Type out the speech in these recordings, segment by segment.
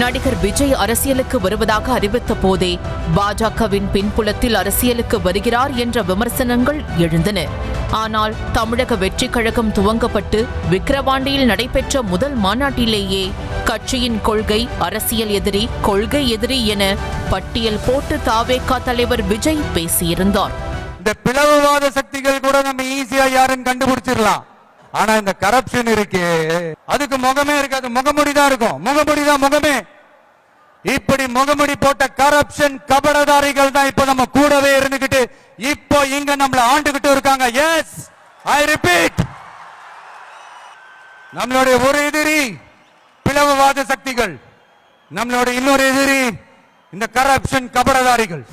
நடிகர் விஜய் அரசியலுக்கு வருவதாக அறிவித்த போதே பாஜகவின் பின்புலத்தில் அரசியலுக்கு வருகிறார் என்ற விமர்சனங்கள் எழுந்தன. ஆனால் தமிழக வெற்றி கழகம் துவங்கப்பட்டு விக்கிரவாண்டியில் நடைபெற்ற முதல் மாநாட்டிலேயே கட்சியின் கொள்கை அரசியல் எதிரி, கொள்கை எதிரி என பட்டியல் போட்டு தாவேகா தலைவர் விஜய் பேசியிருந்தார். இந்த பிளவுவாத சக்திகள் கூட நம்ம ஈஸியா யாருன்னு கண்டுபிடிச்சிடலாம். ஆனா இந்த கரப்ஷன் இருக்கு, அதுக்கு முகமே இருக்காது, முகமுடிதான் இருக்கும். முகமுடிதான் முகமே. இப்படி முகமுடி போட்ட கரப்ஷன் கபடதாரிகள் தான் இப்ப நம்ம கூடவே இருந்துகிட்டு இப்போ இங்க நம்மள ஆண்டுகிட்டு இருக்காங்க. எஸ், ஐ ரிப்பீட், நம்மளுடைய ஒரு எதிரி பிளவுவாத சக்திகள், நம்மளோட இன்னொரு எதிரி இந்த கரப்ஷன் கபடதாரிகள்.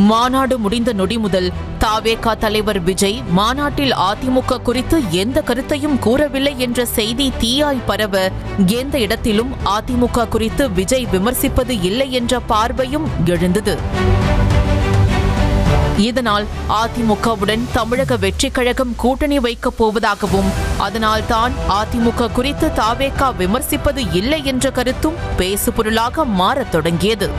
மாநாடு முடிந்த நொடி முதல் தாவேகா தலைவர் விஜய் மாநாட்டில் அதிமுக குறித்து எந்த கருத்தையும் கூறவில்லை என்ற செய்தி தீயாய் பரவ, எந்த இடத்திலும் அதிமுக குறித்து விஜய் விமர்சிப்பது இல்லை என்ற பார்வையும் எழுந்தது. இதனால் அதிமுகவுடன் தமிழக வெற்றி கழகம் கூட்டணி வைக்கப் போவதாகவும், அதனால் தான் அதிமுக குறித்து தாவேகா விமர்சிப்பது இல்லை என்ற கருத்தும் பேசுபொருளாக மாறத் தொடங்கியது.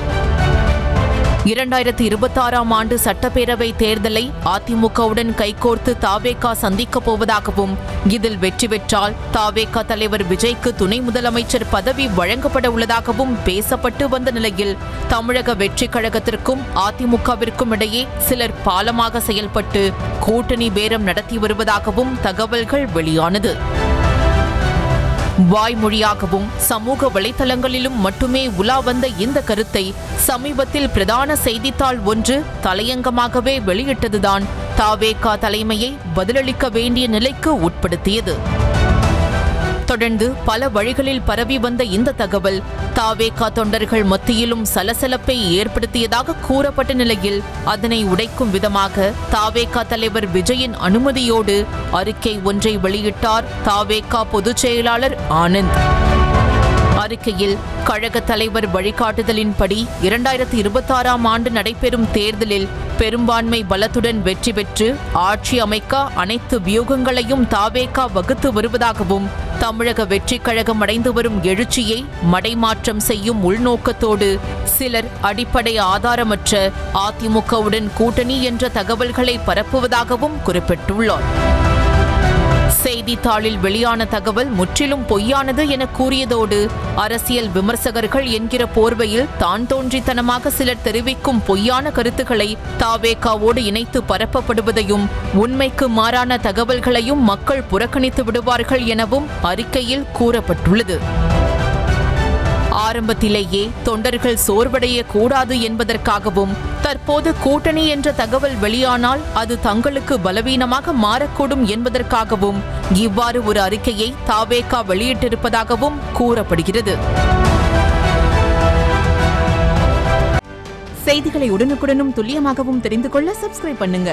2026ஆம் ஆண்டு சட்டப்பேரவை தேர்தலை அதிமுகவுடன் கைகோர்த்து தாவேகா சந்திக்கப் போவதாகவும், இதில் வெற்றி பெற்றால் தாவேகா தலைவர் விஜய்க்கு துணை முதலமைச்சர் பதவி வழங்கப்பட உள்ளதாகவும் பேசப்பட்டு வந்த நிலையில், தமிழக வெற்றி கழகத்திற்கும் அதிமுகவிற்கும் இடையே சிலர் பாலமாக செயல்பட்டு கூட்டணி பேரம் நடத்தி வருவதாகவும் தகவல்கள் வெளியானது. வாய்மொழியாகவும் சமூக வலைதளங்களிலும் மட்டுமே உலா வந்த இந்த கருத்தை சமீபத்தில் பிரதான செய்தித்தாள் ஒன்று தலையங்கமாகவே வெளியிட்டதுதான் தாவேகா தலைமையை பதிலளிக்க வேண்டிய நிலைக்கு உட்படுத்தியது. தொடர்ந்து பல வழிகளில் பரவி வந்த இந்த தகவல் தாவேகா தொண்டர்கள் மத்தியிலும் சலசலப்பை ஏற்படுத்தியதாக கூறப்பட்ட நிலையில், அதனை உடைக்கும் விதமாக தாவேகா தலைவர் விஜயின் அனுமதியோடு அறிக்கை ஒன்றை வெளியிட்டார் தாவேகா பொதுச் செயலாளர் ஆனந்த். அறிக்கையில் கழக தலைவர் வழிகாட்டுதலின்படி 2026ஆம் ஆண்டு நடைபெறும் தேர்தலில் பெரும்பான்மை பலத்துடன் வெற்றி பெற்று ஆட்சி அமைக்க அனைத்து வியூகங்களையும் தாவேகா வகுத்து வருவதாகவும், தமிழக வெற்றி கழகம் அடைந்து வரும் எழுச்சியை மடைமாற்றம் செய்யும் உள்நோக்கத்தோடு சிலர் அடிப்படை ஆதாரமற்ற அதிமுகவுடன் கூட்டணி என்ற தகவல்களை பரப்புவதாகவும் குறிப்பிட்டுள்ளார். செய்தித்தாளில் வெளியான தகவல் முற்றிலும் பொய்யானது என கூறியதோடு, அரசியல் விமர்சகர்கள் என்கிற போர்வையில் தான் தோன்றித்தனமாக சிலர் தெரிவிக்கும் பொய்யான கருத்துக்களை தாவேகாவோடு இணைத்து பரப்பப்படுவதையும், உண்மைக்கு மாறான தகவல்களையும் மக்கள் புறக்கணித்து விடுவார்கள் எனவும் அறிக்கையில் கூறப்பட்டுள்ளது. ஆரம்பத்திலேயே தொண்டர்கள் சோர்வடைய கூடாது என்பதற்காகவும், தற்போது கூட்டணி என்ற தகவல் வெளியானால் அது தங்களுக்கு பலவீனமாக மாறக்கூடும் என்பதற்காகவும் இவ்வாறு ஒரு அறிக்கையை தாவேகா வெளியிட்டிருப்பதாகவும் கூறப்படுகிறது. செய்திகளை உடனுக்குடனும் துல்லியமாகவும் தெரிந்து கொள்ள சப்ஸ்கிரைப் பண்ணுங்க.